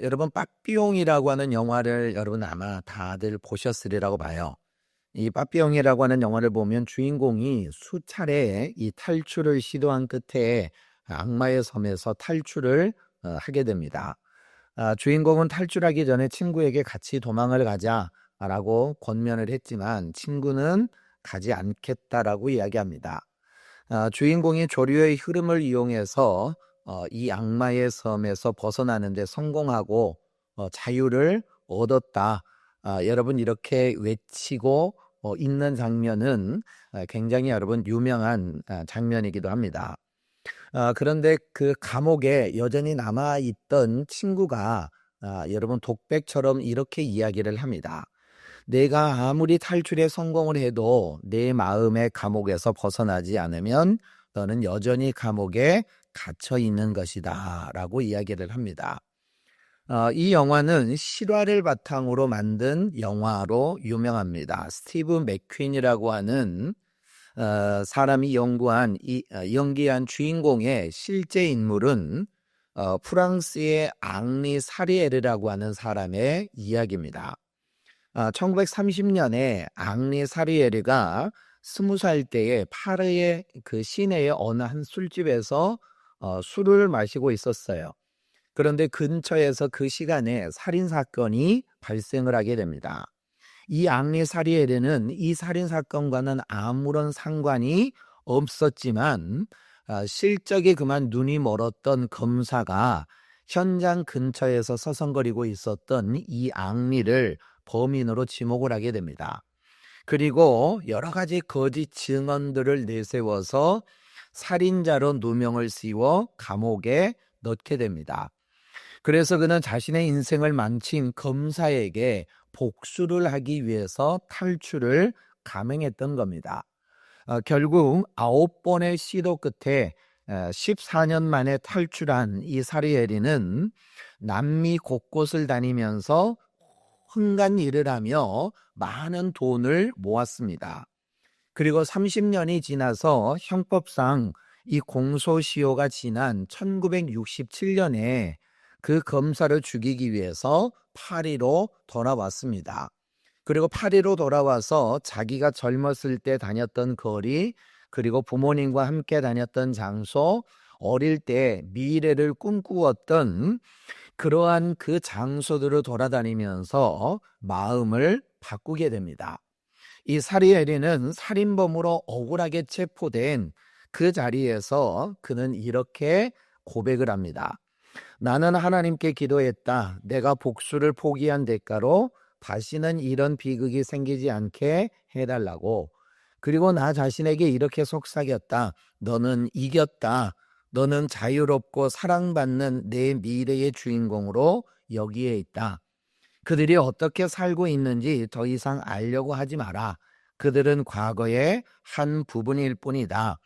여러분 빠삐용이라고 하는 영화를 여러분 아마 다들 보셨으리라고 봐요. 이 빠삐용이라고 하는 영화를 보면 주인공이 수차례 이 탈출을 시도한 끝에 악마의 섬에서 탈출을 하게 됩니다. 주인공은 탈출하기 전에 친구에게 같이 도망을 가자라고 권면을 했지만 친구는 가지 않겠다라고 이야기합니다. 주인공이 조류의 흐름을 이용해서 이 악마의 섬에서 벗어나는 데 성공하고 자유를 얻었다. 여러분 이렇게 외치고 있는 장면은 굉장히 여러분 유명한 장면이기도 합니다. 그런데 그 감옥에 여전히 남아있던 친구가 여러분 독백처럼 이렇게 이야기를 합니다. 내가 아무리 탈출에 성공을 해도 내 마음의 감옥에서 벗어나지 않으면 너는 여전히 감옥에 갇혀 있는 것이다 라고 이야기를 합니다. 이 영화는 실화를 바탕으로 만든 영화로 유명합니다. 스티브 맥퀸이라고 하는 사람이 연기한 주인공의 실제 인물은 프랑스의 앙리 사리에르라고 하는 사람의 이야기입니다. 1930년에 앙리 사리에르가 20살 때에 파르의 그 시내의 어느 한 술집에서 술을 마시고 있었어요. 그런데 근처에서 그 시간에 살인 사건이 발생을 하게 됩니다. 이 앙리 사리에르는 이 살인 사건과는 아무런 상관이 없었지만 실적이 그만 눈이 멀었던 검사가 현장 근처에서 서성거리고 있었던 이 앙리를 범인으로 지목을 하게 됩니다. 그리고 여러 가지 거짓 증언들을 내세워서 살인자로 누명을 씌워 감옥에 넣게 됩니다. 그래서 그는 자신의 인생을 망친 검사에게 복수를 하기 위해서 탈출을 감행했던 겁니다. 결국 9번의 시도 끝에 14년 만에 탈출한 이 사리에리는 남미 곳곳을 다니면서 흥간 일을 하며 많은 돈을 모았습니다. 그리고 30년이 지나서 형법상 이 공소시효가 지난 1967년에 그 검사를 죽이기 위해서 파리로 돌아왔습니다. 그리고 파리로 돌아와서 자기가 젊었을 때 다녔던 거리, 그리고 부모님과 함께 다녔던 장소, 어릴 때 미래를 꿈꾸었던 그러한 그 장소들을 돌아다니면서 마음을 바꾸게 됩니다. 이 사리에리는 살인범으로 억울하게 체포된 그 자리에서 그는 이렇게 고백을 합니다. 나는 하나님께 기도했다. 내가 복수를 포기한 대가로 다시는 이런 비극이 생기지 않게 해달라고. 그리고 나 자신에게 이렇게 속삭였다. 너는 이겼다. 너는 자유롭고 사랑받는 내 미래의 주인공으로 여기에 있다. 그들이 어떻게 살고 있는지 더 이상 알려고 하지 마라. 그들은 과거의 한 부분일 뿐이다.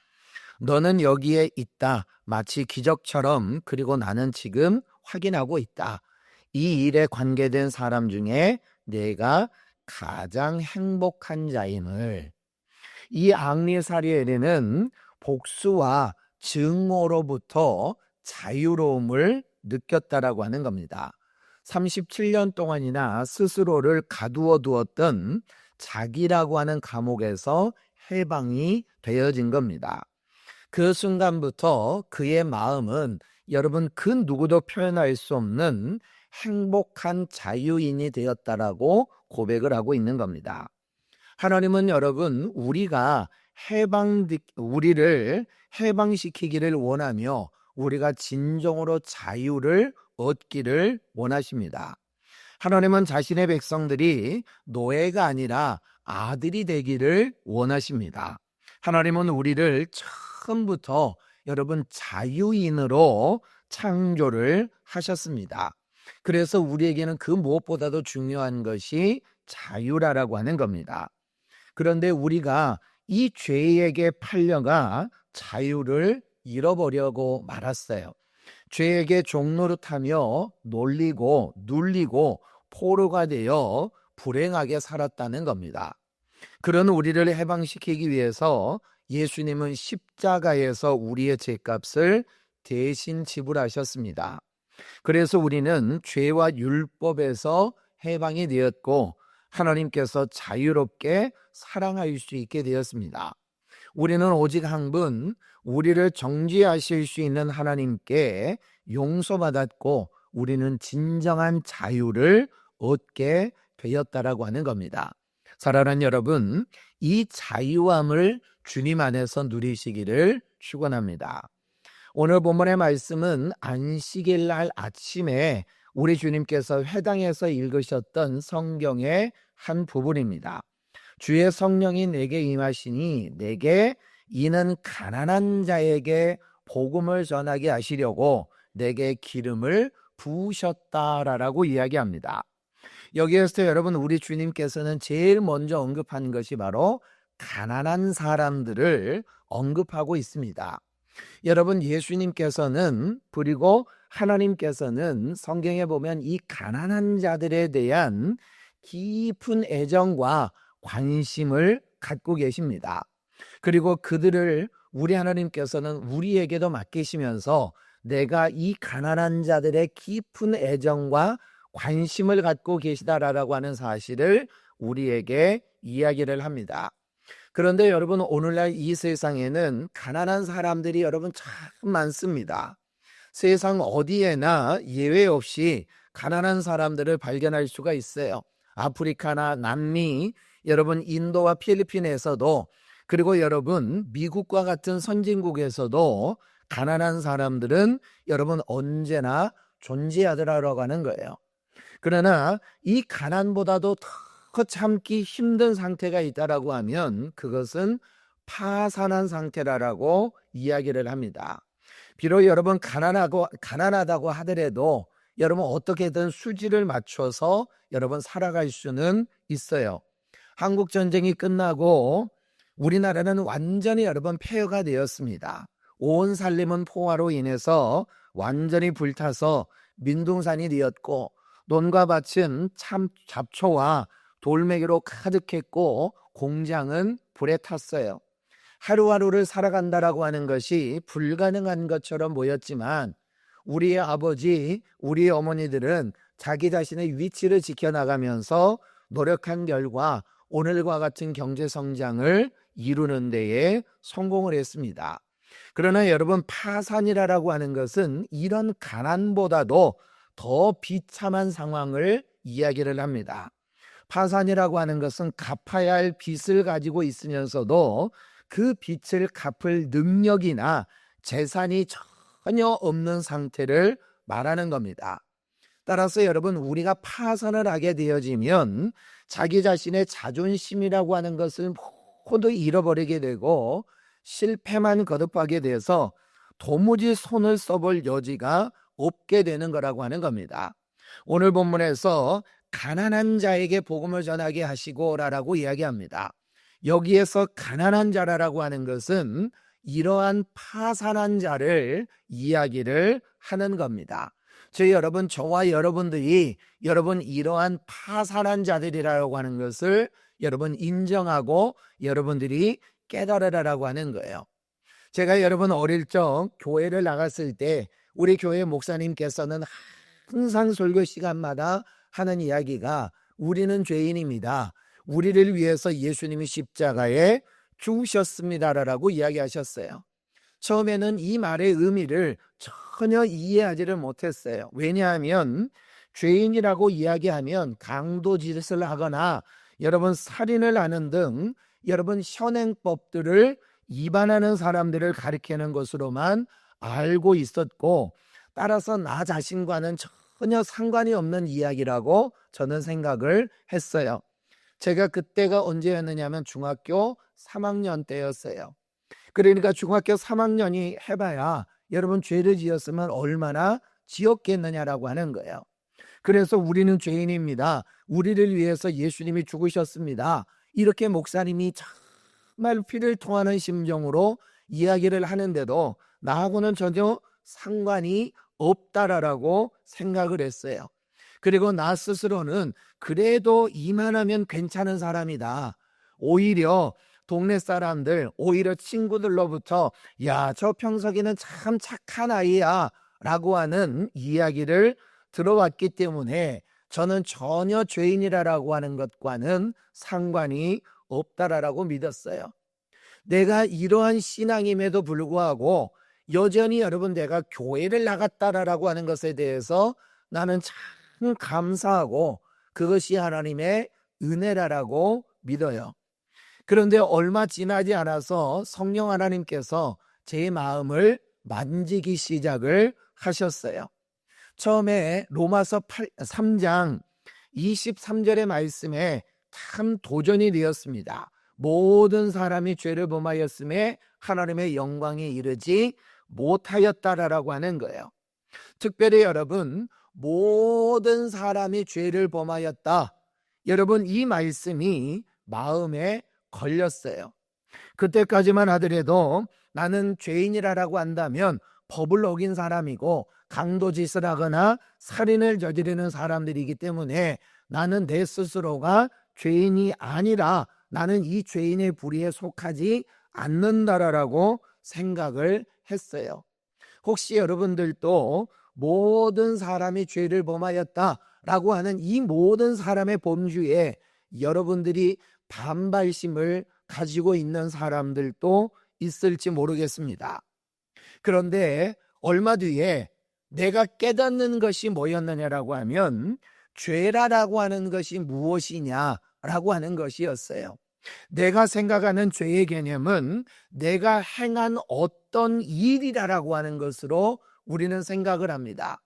너는 여기에 있다. 마치 기적처럼. 그리고 나는 지금 확인하고 있다. 이 일에 관계된 사람 중에 내가 가장 행복한 자임을. 이 앙리사리에는 복수와 증오로부터 자유로움을 느꼈다라고 하는 겁니다. 37년 동안이나 스스로를 가두어 두었던 자기라고 하는 감옥에서 해방이 되어진 겁니다. 그 순간부터 그의 마음은 여러분 그 누구도 표현할 수 없는 행복한 자유인이 되었다라고 고백을 하고 있는 겁니다. 하나님은 여러분 우리를 해방시키기를 원하며 우리가 진정으로 자유를 얻기를 원하십니다. 하나님은 자신의 백성들이 노예가 아니라 아들이 되기를 원하십니다. 하나님은 우리를 처음부터 여러분 자유인으로 창조를 하셨습니다. 그래서 우리에게는 그 무엇보다도 중요한 것이 자유라고 하는 겁니다. 그런데 우리가 이 죄에게 팔려가 자유를 잃어버려고 말았어요. 죄에게 종노릇하며 놀리고 눌리고 포로가 되어 불행하게 살았다는 겁니다. 그런 우리를 해방시키기 위해서 예수님은 십자가에서 우리의 죄값을 대신 지불하셨습니다. 그래서 우리는 죄와 율법에서 해방이 되었고 하나님께서 자유롭게 사랑할 수 있게 되었습니다. 우리는 오직 한 분, 우리를 정죄하실 수 있는 하나님께 용서받았고 우리는 진정한 자유를 얻게 되었다라고 하는 겁니다. 사랑하는 여러분, 이 자유함을 주님 안에서 누리시기를 축원합니다. 오늘 본문의 말씀은 안식일 날 아침에 우리 주님께서 회당에서 읽으셨던 성경의 한 부분입니다. 주의 성령이 내게 임하시니 내게 이는 가난한 자에게 복음을 전하게 하시려고 내게 기름을 부으셨다라고 이야기합니다. 여기에서 여러분 우리 주님께서는 제일 먼저 언급한 것이 바로 가난한 사람들을 언급하고 있습니다. 여러분 예수님께서는 그리고 하나님께서는 성경에 보면 이 가난한 자들에 대한 깊은 애정과 관심을 갖고 계십니다. 그리고 그들을 우리 하나님께서는 우리에게도 맡기시면서 내가 이 가난한 자들의 깊은 애정과 관심을 갖고 계시다라고 하는 사실을 우리에게 이야기를 합니다. 그런데 여러분 오늘날 이 세상에는 가난한 사람들이 여러분 참 많습니다. 세상 어디에나 예외 없이 가난한 사람들을 발견할 수가 있어요. 아프리카나 남미, 여러분 인도와 필리핀에서도 그리고 여러분 미국과 같은 선진국에서도 가난한 사람들은 여러분 언제나 존재하더라고 하는 거예요. 그러나 이 가난보다도 더 참기 힘든 상태가 있다라고 하면 그것은 파산한 상태라고 이야기를 합니다. 비록 여러분 가난하다고 하더라도 여러분 어떻게든 수지를 맞춰서 여러분 살아갈 수는 있어요. 한국 전쟁이 끝나고 우리나라는 완전히 여러분 폐허가 되었습니다. 온 살림은 포화로 인해서 완전히 불타서 민둥산이 되었고 논과 밭은 참 잡초와 돌멩이로 가득했고 공장은 불에 탔어요. 하루하루를 살아간다라고 하는 것이 불가능한 것처럼 보였지만 우리의 아버지, 우리의 어머니들은 자기 자신의 위치를 지켜나가면서 노력한 결과 오늘과 같은 경제 성장을 이루는 데에 성공을 했습니다. 그러나 여러분 파산이라고 하는 것은 이런 가난보다도 더 비참한 상황을 이야기를 합니다. 파산이라고 하는 것은 갚아야 할 빚을 가지고 있으면서도 그 빚을 갚을 능력이나 재산이 전혀 없는 상태를 말하는 겁니다. 따라서 여러분 우리가 파산을 하게 되어지면 자기 자신의 자존심이라고 하는 것을 모두 잃어버리게 되고 실패만 거듭하게 돼서 도무지 손을 써볼 여지가 없게 되는 거라고 하는 겁니다. 오늘 본문에서 가난한 자에게 복음을 전하게 하시고라고 이야기합니다. 여기에서 가난한 자라고 하는 것은 이러한 파산한 자를 이야기를 하는 겁니다. 저와 여러분들이 여러분 이러한 파산한 자들이라고 하는 것을 여러분 인정하고 여러분들이 깨달으라고 하는 거예요. 제가 여러분 어릴 적 교회를 나갔을 때 우리 교회 목사님께서는 항상 설교 시간마다 하는 이야기가 우리는 죄인입니다. 우리를 위해서 예수님이 십자가에 죽으셨습니다라고 이야기하셨어요. 처음에는 이 말의 의미를 전혀 이해하지를 못했어요. 왜냐하면 죄인이라고 이야기하면 강도짓을 하거나 여러분 살인을 하는 등 여러분 현행법들을 위반하는 사람들을 가리키는 것으로만 알고 있었고 따라서 나 자신과는 전혀 상관이 없는 이야기라고 저는 생각을 했어요. 제가 그때가 언제였느냐면 중학교 3학년 때였어요. 그러니까 중학교 3학년이 해봐야 여러분 죄를 지었으면 얼마나 지었겠느냐라고 하는 거예요. 그래서 우리는 죄인입니다. 우리를 위해서 예수님이 죽으셨습니다. 이렇게 목사님이 정말 피를 토하는 심정으로 이야기를 하는데도 나하고는 전혀 상관이 없다라고 생각을 했어요. 그리고 나 스스로는 그래도 이만하면 괜찮은 사람이다. 오히려 동네 사람들, 오히려 친구들로부터 야, 저 평석이는 참 착한 아이야 라고 하는 이야기를 들어왔기 때문에 저는 전혀 죄인이라고 하는 것과는 상관이 없다라고 믿었어요. 내가 이러한 신앙임에도 불구하고 여전히 여러분 내가 교회를 나갔다라고 하는 것에 대해서 나는 참 감사하고 그것이 하나님의 은혜라고 믿어요. 그런데 얼마 지나지 않아서 성령 하나님께서 제 마음을 만지기 시작을 하셨어요. 처음에 로마서 3장 23절의 말씀에 참 도전이 되었습니다. 모든 사람이 죄를 범하였음에 하나님의 영광에 이르지 못하였다라고 하는 거예요. 특별히 여러분, 모든 사람이 죄를 범하였다. 여러분, 이 말씀이 마음에 걸렸어요. 그때까지만 하더라도 나는 죄인이라고 한다면 법을 어긴 사람이고 강도짓을 하거나 살인을 저지르는 사람들이기 때문에 나는 내 스스로가 죄인이 아니라 나는 이 죄인의 부류에 속하지 않는다라고 생각을 했어요. 혹시 여러분들도 모든 사람이 죄를 범하였다라고 하는 이 모든 사람의 범주에 여러분들이 반발심을 가지고 있는 사람들도 있을지 모르겠습니다. 그런데 얼마 뒤에 내가 깨닫는 것이 뭐였느냐라고 하면 죄라고 하는 것이 무엇이냐라고 하는 것이었어요. 내가 생각하는 죄의 개념은 내가 행한 어떤 일이라고 하는 것으로 우리는 생각을 합니다.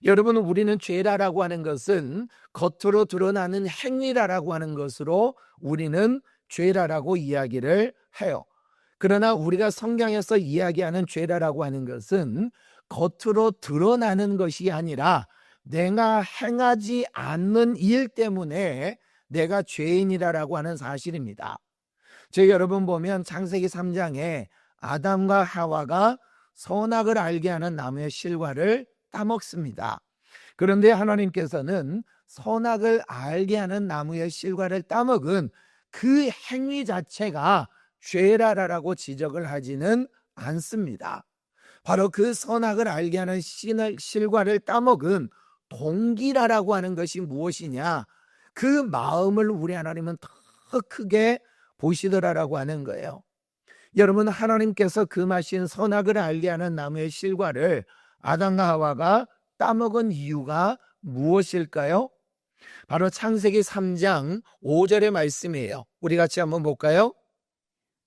여러분, 우리는 죄라고 하는 것은 겉으로 드러나는 행위라고 하는 것으로 우리는 죄라고 이야기를 해요. 그러나 우리가 성경에서 이야기하는 죄라고 하는 것은 겉으로 드러나는 것이 아니라 내가 행하지 않는 일 때문에 내가 죄인이라고 하는 사실입니다. 저희 여러분 보면 창세기 3장에 아담과 하와가 선악을 알게 하는 나무의 실과를 따먹습니다. 그런데 하나님께서는 선악을 알게 하는 나무의 실과를 따먹은 그 행위 자체가 죄라라고 지적을 하지는 않습니다. 바로 그 선악을 알게 하는 실과를 따먹은 동기라고 하는 것이 무엇이냐? 그 마음을 우리 하나님은 더 크게 보시더라라고 하는 거예요. 여러분, 하나님께서 금하신 선악을 알게 하는 나무의 실과를 아담과 하와가 따먹은 이유가 무엇일까요? 바로 창세기 3장 5절의 말씀이에요. 우리 같이 한번 볼까요?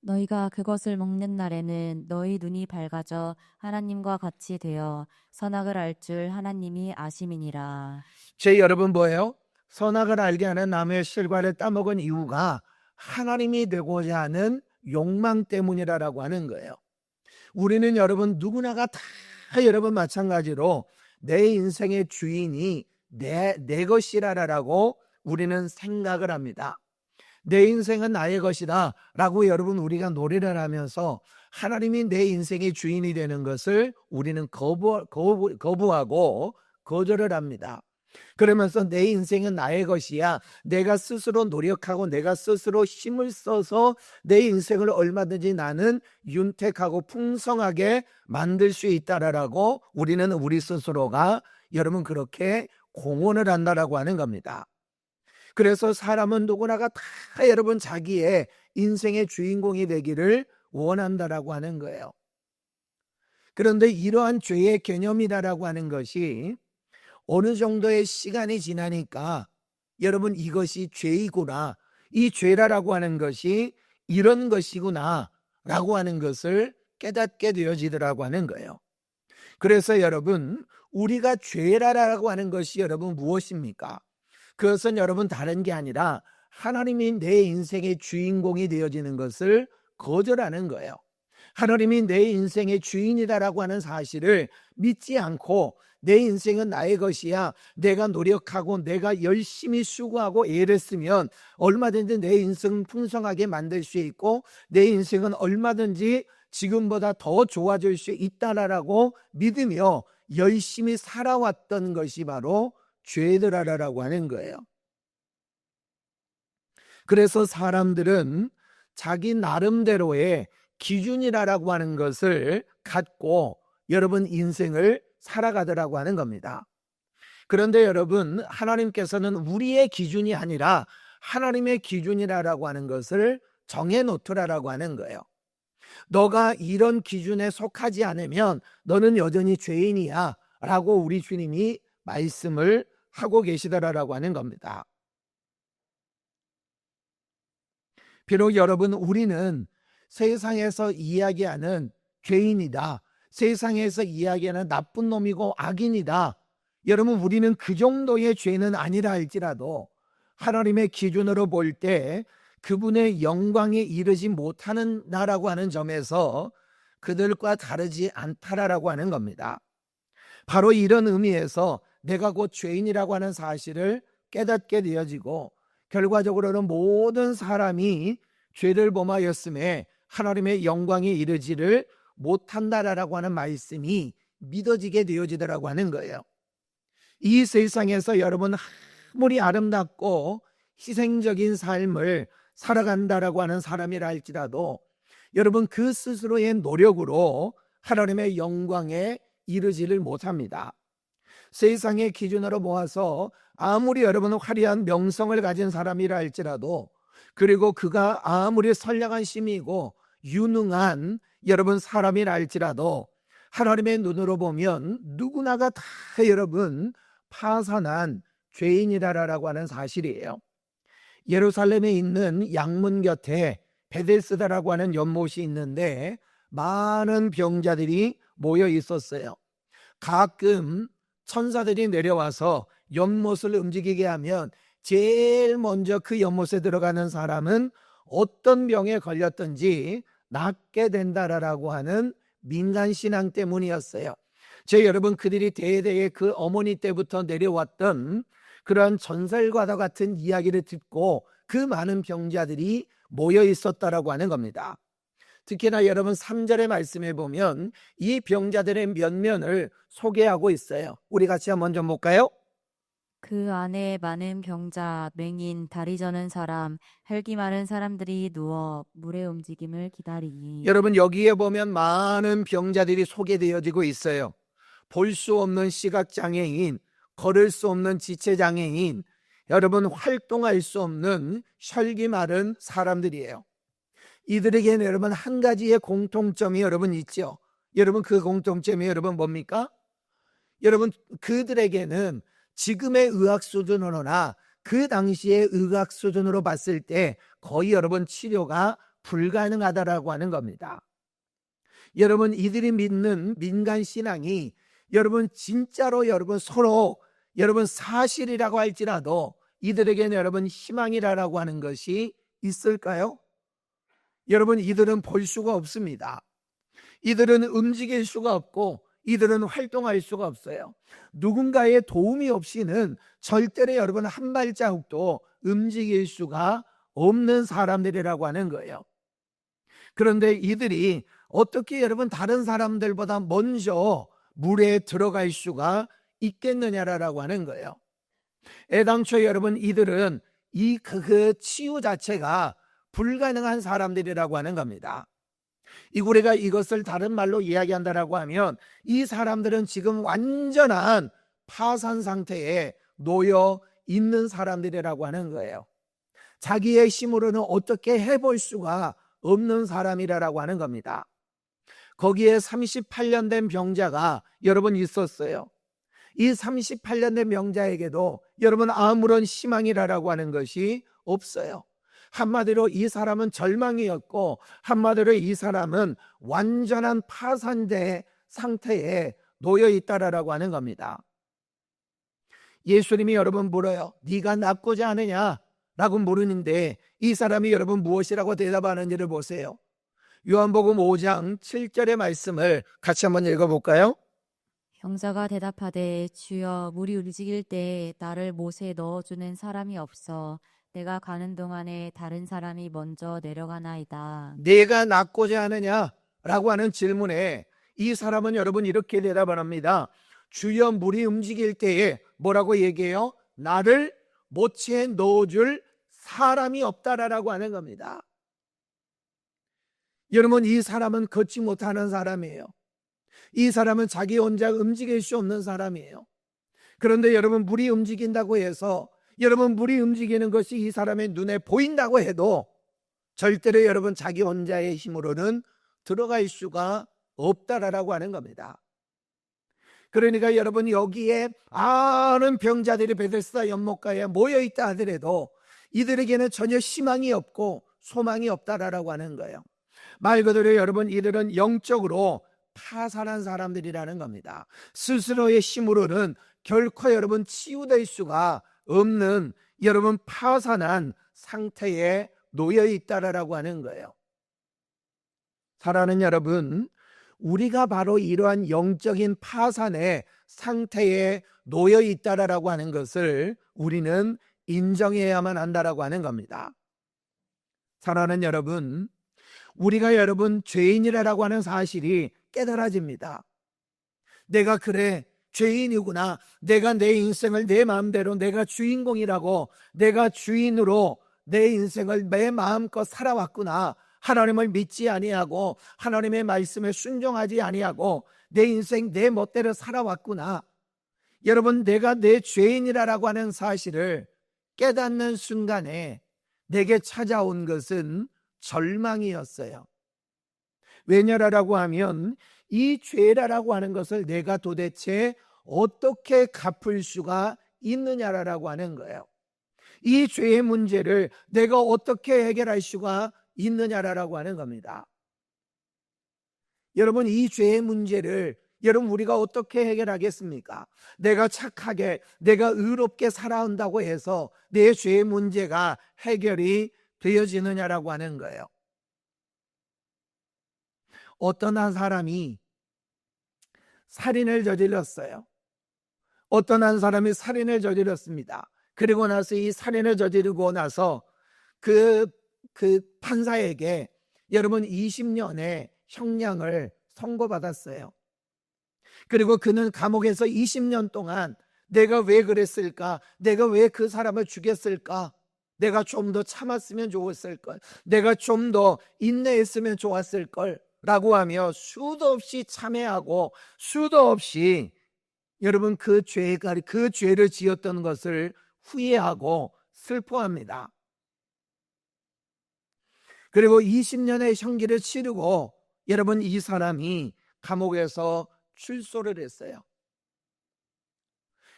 너희가 그것을 먹는 날에는 너희 눈이 밝아져 하나님과 같이 되어 선악을 알 줄 하나님이 아심이니라. 제 여러분 뭐예요? 선악을 알게 하는 나무의 실과를 따먹은 이유가 하나님이 되고자 하는 욕망 때문이라고 하는 거예요. 우리는 여러분 누구나가 다 여러분 마찬가지로 내 인생의 주인이 내 것이라고 우리는 생각을 합니다. 내 인생은 나의 것이다 라고 여러분 우리가 노래를 하면서 하나님이 내 인생의 주인이 되는 것을 우리는 거부하고 거절을 합니다. 그러면서 내 인생은 나의 것이야. 내가 스스로 노력하고 내가 스스로 힘을 써서 내 인생을 얼마든지 나는 윤택하고 풍성하게 만들 수 있다라고 우리는 우리 스스로가 여러분 그렇게 공언을 한다라고 하는 겁니다. 그래서 사람은 누구나가 다 여러분 자기의 인생의 주인공이 되기를 원한다라고 하는 거예요. 그런데 이러한 죄의 개념이라고 하는 것이 어느 정도의 시간이 지나니까 여러분 이것이 죄이구나, 이 죄라고 하는 것이 이런 것이구나 라고 하는 것을 깨닫게 되어지더라고 하는 거예요. 그래서 여러분 우리가 죄라고 하는 것이 여러분 무엇입니까? 그것은 여러분 다른 게 아니라 하나님이 내 인생의 주인공이 되어지는 것을 거절하는 거예요. 하나님이 내 인생의 주인이다라고 하는 사실을 믿지 않고 내 인생은 나의 것이야, 내가 노력하고 내가 열심히 수고하고 애를 쓰면 얼마든지 내 인생을 풍성하게 만들 수 있고 내 인생은 얼마든지 지금보다 더 좋아질 수 있다라고 믿으며 열심히 살아왔던 것이 바로 죄들아라라고 하는 거예요. 그래서 사람들은 자기 나름대로의 기준이라고 하는 것을 갖고 여러분 인생을 살아가더라고 하는 겁니다. 그런데 여러분, 하나님께서는 우리의 기준이 아니라 하나님의 기준이라고 하는 것을 정해놓더라라고 하는 거예요. 너가 이런 기준에 속하지 않으면 너는 여전히 죄인이야 라고 우리 주님이 말씀을 하고 계시더라라고 하는 겁니다. 비록 여러분, 우리는 세상에서 이야기하는 죄인이다, 세상에서 이야기하는 나쁜 놈이고 악인이다, 여러분, 우리는 그 정도의 죄는 아니라 할지라도 하나님의 기준으로 볼 때 그분의 영광에 이르지 못하는 나라고 하는 점에서 그들과 다르지 않다라고 하는 겁니다. 바로 이런 의미에서 내가 곧 죄인이라고 하는 사실을 깨닫게 되어지고, 결과적으로는 모든 사람이 죄를 범하였음에 하나님의 영광에 이르지를 못한다라고 하는 말씀이 믿어지게 되어지더라고 하는 거예요. 이 세상에서 여러분, 아무리 아름답고 희생적인 삶을 살아간다라고 하는 사람이라 할지라도 여러분, 그 스스로의 노력으로 하나님의 영광에 이르지를 못합니다. 세상의 기준으로 모아서 아무리 여러분 화려한 명성을 가진 사람이라 할지라도, 그리고 그가 아무리 선량한 심이고 유능한 여러분 사람이라 할지라도 하나님의 눈으로 보면 누구나가 다 여러분 파산한 죄인이라고 하는 사실이에요. 예루살렘에 있는 양문 곁에 베데스다라고 하는 연못이 있는데 많은 병자들이 모여 있었어요. 가끔 천사들이 내려와서 연못을 움직이게 하면 제일 먼저 그 연못에 들어가는 사람은 어떤 병에 걸렸든지 낫게 된다라고 하는 민간신앙 때문이었어요. 여러분, 그들이 대대에 그 어머니 때부터 내려왔던 그러한 전설과도 같은 이야기를 듣고 그 많은 병자들이 모여 있었다라고 하는 겁니다. 특히나 여러분 3절의 말씀에 보면 이 병자들의 면면을 소개하고 있어요. 우리 같이 한번 좀 볼까요? 그 안에 많은 병자, 맹인, 다리 저는 사람, 혈기 마른 사람들이 누워 물의 움직임을 기다리니. 여러분, 여기에 보면 많은 병자들이 소개되어지고 있어요. 볼 수 없는 시각장애인, 걸을 수 없는 지체장애인, 여러분 활동할 수 없는 혈기 마른 사람들이에요. 이들에게는 여러분 한 가지의 공통점이 여러분 있죠. 여러분, 그 공통점이 여러분 뭡니까? 여러분, 그들에게는 지금의 의학 수준으로나 그 당시의 의학 수준으로 봤을 때 거의 여러분 치료가 불가능하다라고 하는 겁니다. 여러분, 이들이 믿는 민간 신앙이 여러분 진짜로 여러분 서로 여러분 사실이라고 할지라도 이들에게는 여러분 희망이라고 하는 것이 있을까요? 여러분, 이들은 볼 수가 없습니다. 이들은 움직일 수가 없고 이들은 활동할 수가 없어요. 누군가의 도움이 없이는 절대로 여러분 한 발자국도 움직일 수가 없는 사람들이라고 하는 거예요. 그런데 이들이 어떻게 여러분 다른 사람들보다 먼저 물에 들어갈 수가 있겠느냐라고 하는 거예요. 애당초 여러분 이들은 그 치유 자체가 불가능한 사람들이라고 하는 겁니다. 우리가 이것을 다른 말로 이야기한다라고 하면 이 사람들은 지금 완전한 파산 상태에 놓여 있는 사람들이라고 하는 거예요. 자기의 힘으로는 어떻게 해볼 수가 없는 사람이라고 하는 겁니다. 거기에 38년 된 병자가 여러분 있었어요. 이 38년 된 병자에게도 여러분 아무런 희망이라고 하는 것이 없어요. 한마디로 이 사람은 절망이었고, 한마디로 이 사람은 완전한 파산된 상태에 놓여 있다라고 하는 겁니다. 예수님이 여러분 물어요. 네가 낫고자 하느냐? 라고 물으는데 이 사람이 여러분 무엇이라고 대답하는지를 보세요. 요한복음 5장 7절의 말씀을 같이 한번 읽어볼까요? 병자가 대답하되 주여 물이 움직일 때 나를 못에 넣어주는 사람이 없어 내가 가는 동안에 다른 사람이 먼저 내려가나이다. 네가 낫고자 하느냐? 라고 하는 질문에 이 사람은 여러분 이렇게 대답을 합니다. 주여 물이 움직일 때에 뭐라고 얘기해요? 나를 못에 넣어줄 사람이 없다라고 하는 겁니다. 여러분, 이 사람은 걷지 못하는 사람이에요. 이 사람은 자기 혼자 움직일 수 없는 사람이에요. 그런데 여러분, 물이 움직인다고 해서, 여러분 물이 움직이는 것이 이 사람의 눈에 보인다고 해도 절대로 여러분 자기 혼자의 힘으로는 들어갈 수가 없다라고 하는 겁니다. 그러니까 여러분, 여기에 많은 병자들이 베데스다 연못가에 모여있다 하더라도 이들에게는 전혀 희망이 없고 소망이 없다라고 하는 거예요. 말 그대로 여러분, 이들은 영적으로 파산한 사람들이라는 겁니다. 스스로의 힘으로는 결코 여러분 치유될 수가 없는 여러분 파산한 상태에 놓여 있다라고 하는 거예요. 사랑하는 여러분, 우리가 바로 이러한 영적인 파산의 상태에 놓여 있다라고 하는 것을 우리는 인정해야만 한다라고 하는 겁니다. 사랑하는 여러분, 우리가 여러분 죄인이라고 하는 사실이 깨달아집니다. 내가 그래 죄인이구나, 내가 내 인생을 내 마음대로 내가 주인공이라고, 내가 주인으로 내 인생을 내 마음껏 살아왔구나, 하나님을 믿지 아니하고 하나님의 말씀에 순종하지 아니하고 내 인생 내 멋대로 살아왔구나. 여러분, 내가 내 죄인이라고 하는 사실을 깨닫는 순간에 내게 찾아온 것은 절망이었어요. 왜냐라고 하면 이 죄라고 하는 것을 내가 도대체 어떻게 갚을 수가 있느냐라고 하는 거예요. 이 죄의 문제를 내가 어떻게 해결할 수가 있느냐라고 하는 겁니다. 여러분, 이 죄의 문제를 여러분 우리가 어떻게 해결하겠습니까? 내가 착하게, 내가 의롭게 살아온다고 해서 내 죄의 문제가 해결이 되어지느냐라고 하는 거예요. 어떤 한 사람이 살인을 저질렀어요. 어떤 한 사람이 살인을 저질렀습니다. 그리고 나서 이 살인을 저지르고 나서 그 판사에게 여러분 20년의 형량을 선고받았어요. 그리고 그는 감옥에서 20년 동안 내가 왜 그랬을까? 내가 왜 그 사람을 죽였을까? 내가 좀 더 참았으면 좋았을 걸. 내가 좀 더 인내했으면 좋았을 걸. 라고 하며 수도 없이 참회하고 수도 없이 여러분 그 죄를 지었던 것을 후회하고 슬퍼합니다. 그리고 20년의 형기를 치르고 여러분 이 사람이 감옥에서 출소를 했어요.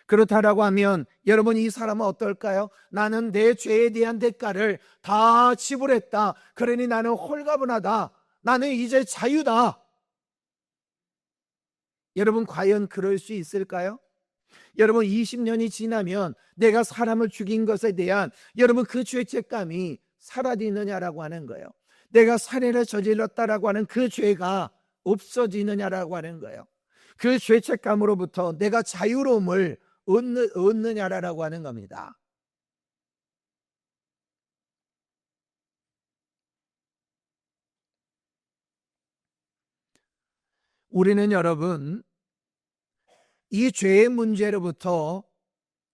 그렇다라고 하면 여러분 이 사람은 어떨까요? 나는 내 죄에 대한 대가를 다 지불했다. 그러니 나는 홀가분하다. 나는 이제 자유다. 여러분 과연 그럴 수 있을까요? 여러분 20년이 지나면 내가 사람을 죽인 것에 대한 여러분 그 죄책감이 사라지느냐라고 하는 거예요. 내가 살인을 저질렀다라고 하는 그 죄가 없어지느냐라고 하는 거예요. 그 죄책감으로부터 내가 자유로움을 얻느냐라고 하는 겁니다. 우리는 여러분 이 죄의 문제로부터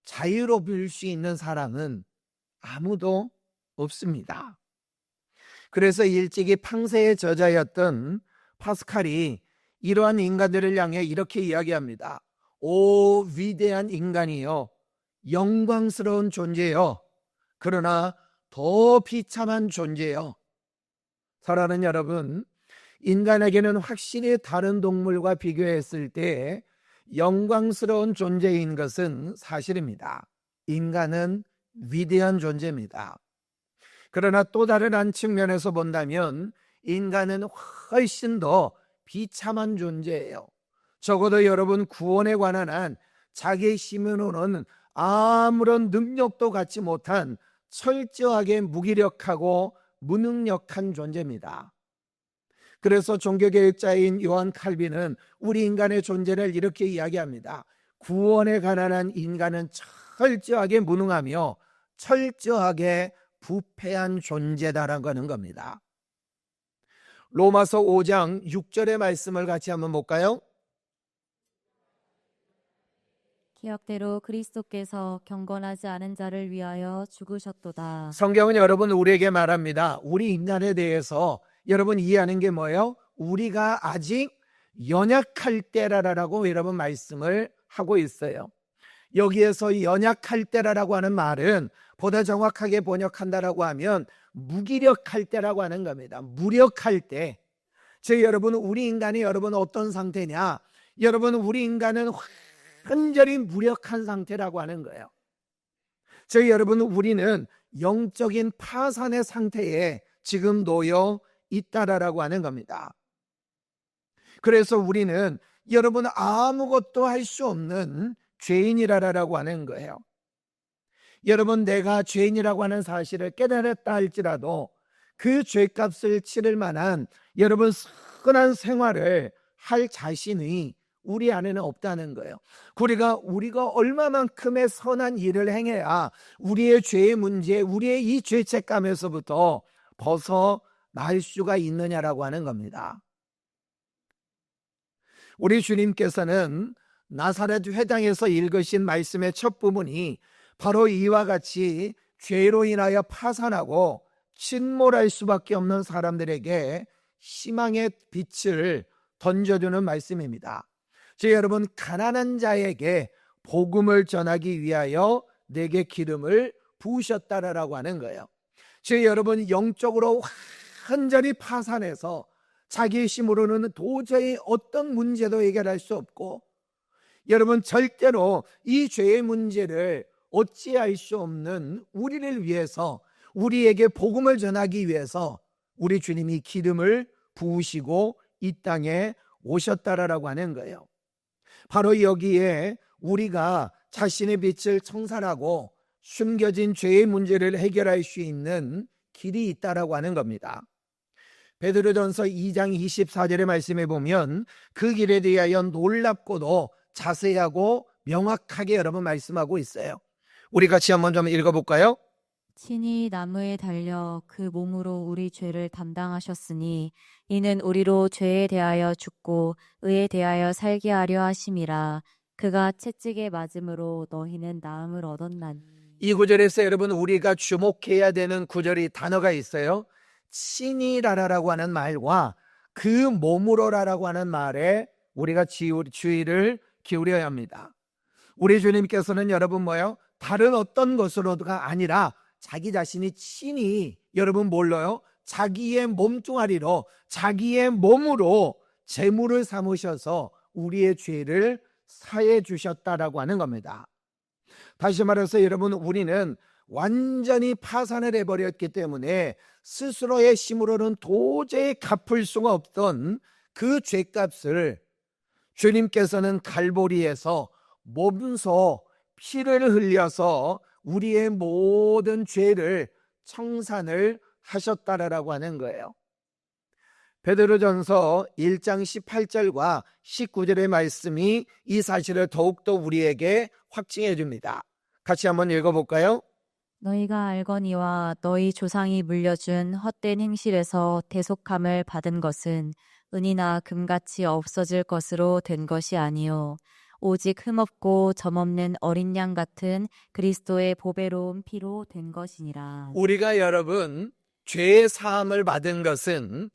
자유로울 수 있는 사람은 아무도 없습니다. 그래서 일찍이 팡세의 저자였던 파스칼이 이러한 인간들을 향해 이렇게 이야기합니다. 오 위대한 인간이여, 영광스러운 존재여, 그러나 더 비참한 존재여. 사랑하는 여러분, 인간에게는 확실히 다른 동물과 비교했을 때 영광스러운 존재인 것은 사실입니다. 인간은 위대한 존재입니다. 그러나 또 다른 한 측면에서 본다면 인간은 훨씬 더 비참한 존재예요. 적어도 여러분 구원에 관한 한 자기의 힘으로는 아무런 능력도 갖지 못한 철저하게 무기력하고 무능력한 존재입니다. 그래서 종교개혁자인 요한 칼빈은 우리 인간의 존재를 이렇게 이야기합니다. 구원에 관한 한 인간은 철저하게 무능하며 철저하게 부패한 존재다라고 하는 겁니다. 로마서 5장 6절의 말씀을 같이 한번 볼까요? 기억대로 그리스도께서 경건하지 않은 자를 위하여 죽으셨도다. 성경은 여러분 우리에게 말합니다. 우리 인간에 대해서 여러분 이해하는 게 뭐예요? 우리가 아직 연약할 때라라고 여러분 말씀을 하고 있어요. 여기에서 연약할 때라고 하는 말은 보다 정확하게 번역한다라고 하면 무기력할 때라고 하는 겁니다. 무력할 때. 즉 여러분, 우리 인간이 여러분 어떤 상태냐? 여러분, 우리 인간은 완전히 무력한 상태라고 하는 거예요. 즉 여러분, 우리는 영적인 파산의 상태에 지금 놓여 있다라고 하는 겁니다. 그래서 우리는 여러분 아무것도 할 수 없는 죄인이라고 하는 거예요. 여러분, 내가 죄인이라고 하는 사실을 깨달았다 할지라도 그 죄값을 치를 만한 여러분 선한 생활을 할 자신이 우리 안에는 없다는 거예요. 우리가 얼마만큼의 선한 일을 행해야 우리의 죄의 문제, 우리의 이 죄책감에서부터 벗어날 수가 있느냐라고 하는 겁니다. 우리 주님께서는 나사렛 회당에서 읽으신 말씀의 첫 부분이 바로 이와 같이 죄로 인하여 파산하고 침몰할 수밖에 없는 사람들에게 희망의 빛을 던져주는 말씀입니다. 즉 여러분, 가난한 자에게 복음을 전하기 위하여 내게 기름을 부으셨다라고 하는 거예요. 즉 여러분, 영적으로 완전히 파산해서 자기 힘으로는 도저히 어떤 문제도 해결할 수 없고, 여러분 절대로 이 죄의 문제를 어찌할 수 없는 우리를 위해서, 우리에게 복음을 전하기 위해서 우리 주님이 기름을 부으시고 이 땅에 오셨다라고 하는 거예요. 바로 여기에 우리가 자신의 빛을 청산하고 숨겨진 죄의 문제를 해결할 수 있는 길이 있다라고 하는 겁니다. 베드로전서 2장 24절의 말씀에 보면 그 길에 대하여 놀랍고도 자세하고 명확하게 여러분 말씀하고 있어요. 우리 같이 한번 좀 읽어볼까요? 친히 나무에 달려 그 몸으로 우리 죄를 담당하셨으니 이는 우리로 죄에 대하여 죽고 의에 대하여 살게 하려 하심이라. 그가 채찍에 맞음으로 너희는 나음을 얻었나니. 이 구절에서 여러분 우리가 주목해야 되는 구절이 단어가 있어요. 친히라라고 하는 말과 그 몸으로라라고 하는 말에 우리가 주의를 기울여야 합니다. 우리 주님께서는 여러분 다른 어떤 것으로가 아니라 자기 자신이 친히 여러분 뭘로요? 자기의 몸뚱아리로, 자기의 몸으로 제물을 삼으셔서 우리의 죄를 사해 주셨다라고 하는 겁니다. 다시 말해서 여러분, 우리는 완전히 파산을 해버렸기 때문에 스스로의 힘으로는 도저히 갚을 수가 없던 그 죄값을 주님께서는 갈보리에서 몸소 피를 흘려서 우리의 모든 죄를 청산을 하셨다라고 하는 거예요. 베드로전서 1장 18절과 19절의 말씀이 이 사실을 더욱더 우리에게 확증해 줍니다. 같이 한번 읽어볼까요? 너희가 알거니와 너희 조상이 물려준 헛된 행실에서 대속함을 받은 것은 은이나 금같이 없어질 것으로 된 것이 아니요 오직 흠없고 점없는 어린 양 같은 그리스도의 보배로운 피로 된 것이니라. 우리가 여러분 죄의 사함을 받은 것은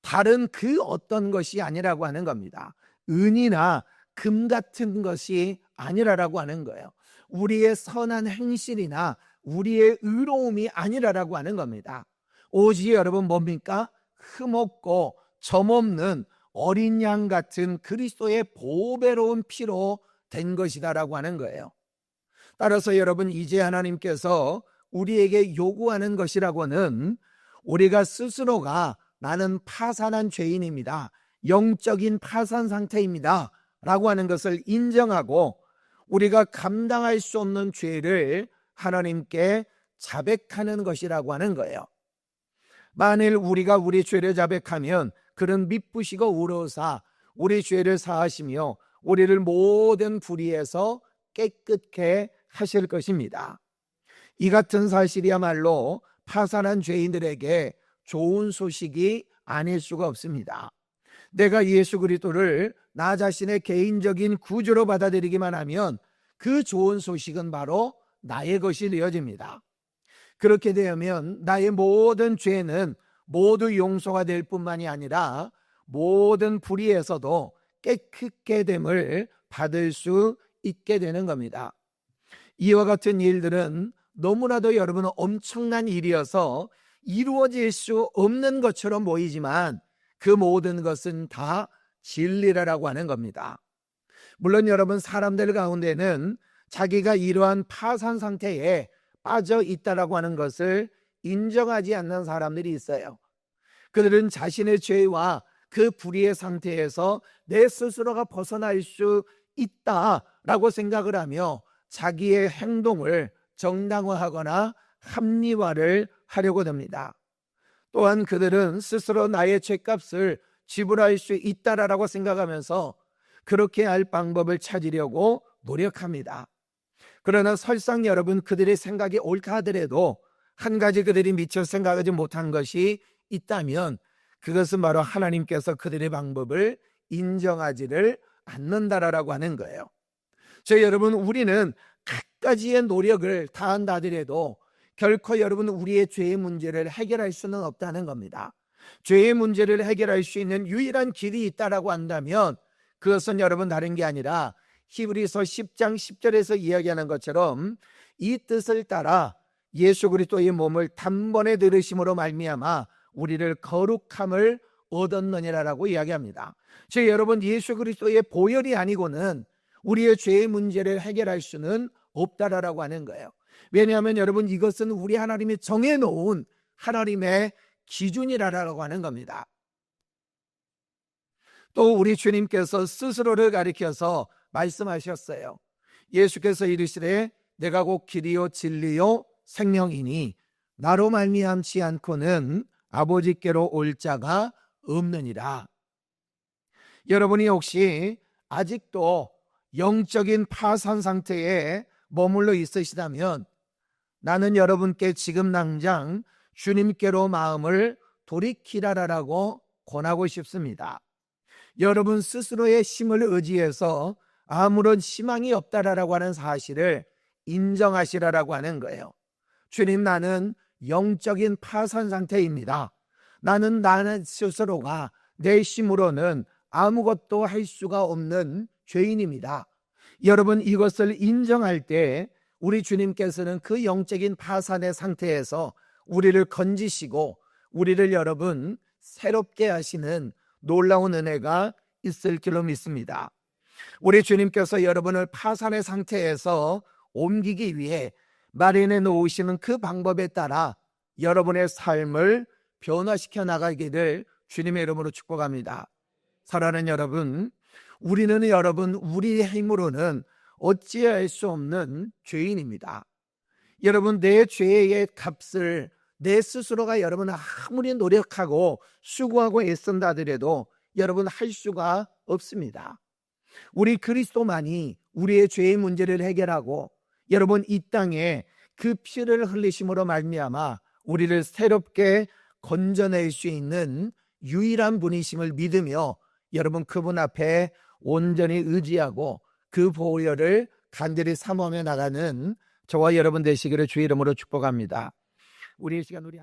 다른 그 어떤 것이 아니라고 하는 겁니다. 은이나 금 같은 것이 아니라고 하는 거예요. 우리의 선한 행실이나 우리의 의로움이 아니라고 하는 겁니다. 오직 여러분 뭡니까? 흠없고 점없는 어린 양 같은 그리스도의 보배로운 피로 된 것이다라고 하는 거예요. 따라서 여러분, 이제 하나님께서 우리에게 요구하는 것이라고는 우리가 스스로가 나는 파산한 죄인입니다, 영적인 파산 상태입니다 라고 하는 것을 인정하고 우리가 감당할 수 없는 죄를 하나님께 자백하는 것이라고 하는 거예요. 만일 우리가 우리 죄를 자백하면 그는 미쁘시고 의로우사 우리 죄를 사하시며 우리를 모든 불의에서 깨끗게 하실 것입니다. 이 같은 사실이야말로 파산한 죄인들에게 좋은 소식이 아닐 수가 없습니다. 내가 예수 그리스도를 나 자신의 개인적인 구주로 받아들이기만 하면 그 좋은 소식은 바로 나의 것이 되어집니다. 그렇게 되면 나의 모든 죄는 모두 용서가 될 뿐만이 아니라 모든 불의에서도 깨끗게 됨을 받을 수 있게 되는 겁니다. 이와 같은 일들은 너무나도 여러분은 엄청난 일이어서 이루어질 수 없는 것처럼 보이지만 그 모든 것은 다 진리라고 하는 겁니다. 물론 여러분, 사람들 가운데는 자기가 이러한 파산 상태에 빠져 있다라고 하는 것을 인정하지 않는 사람들이 있어요. 그들은 자신의 죄와 그 불의의 상태에서 내 스스로가 벗어날 수 있다라고 생각을 하며 자기의 행동을 정당화하거나 합리화를 하려고 합니다. 또한 그들은 스스로 나의 죄값을 지불할 수 있다라고 생각하면서 그렇게 할 방법을 찾으려고 노력합니다. 그러나 설상 여러분, 그들의 생각이 옳다 하더라도 한 가지 그들이 미처 생각하지 못한 것이 있다면 그것은 바로 하나님께서 그들의 방법을 인정하지를 않는다라고 하는 거예요. 여러분, 우리는 갖가지의 노력을 다한다 하더라도 결코 여러분, 우리의 죄의 문제를 해결할 수는 없다는 겁니다. 죄의 문제를 해결할 수 있는 유일한 길이 있다라고 한다면 그것은 여러분, 다른 게 아니라 히브리서 10장 10절에서 이야기하는 것처럼 이 뜻을 따라 예수 그리스도의 몸을 단번에 들으심으로 말미암아 우리를 거룩함을 얻었느니라라고 이야기합니다. 여러분, 예수 그리스도의 보혈이 아니고는 우리의 죄의 문제를 해결할 수는 없다라고 하는 거예요. 왜냐하면 여러분, 이것은 우리 하나님이 정해놓은 하나님의 기준이라고 하는 겁니다. 또 우리 주님께서 스스로를 가리켜서 말씀하셨어요. 예수께서 이르시되 내가 곧 길이요 진리요 생명이니 나로 말미암지 않고는 아버지께로 올 자가 없느니라. 여러분이 혹시 아직도 영적인 파산 상태에 머물러 있으시다면 나는 여러분께 지금 당장 주님께로 마음을 돌이키라라고 권하고 싶습니다. 여러분 스스로의 힘을 의지해서 아무런 희망이 없다라고 하는 사실을 인정하시라라고 하는 거예요. 주님, 나는 영적인 파산 상태입니다. 나는 스스로가 내 힘으로는 아무것도 할 수가 없는 죄인입니다. 여러분, 이것을 인정할 때 우리 주님께서는 그 영적인 파산의 상태에서 우리를 건지시고 우리를 여러분 새롭게 하시는 놀라운 은혜가 있을 줄로 믿습니다. 우리 주님께서 여러분을 파산의 상태에서 옮기기 위해 마련해 놓으시는 그 방법에 따라 여러분의 삶을 변화시켜 나가기를 주님의 이름으로 축복합니다. 사랑하는 여러분, 우리는 여러분 우리의 힘으로는 어찌할 수 없는 죄인입니다. 여러분, 내 죄의 값을 내 스스로가 여러분 아무리 노력하고 수고하고 애쓴다 하더라도 여러분 할 수가 없습니다. 우리 그리스도만이 우리의 죄의 문제를 해결하고 여러분 이 땅에 그 피를 흘리심으로 말미암아 우리를 새롭게 건져낼 수 있는 유일한 분이심을 믿으며 여러분 그분 앞에 온전히 의지하고 그 보혈을 간절히 사모하며 나가는 저와 여러분 되시기를 주의 이름으로 축복합니다. 우리 이 시간 우리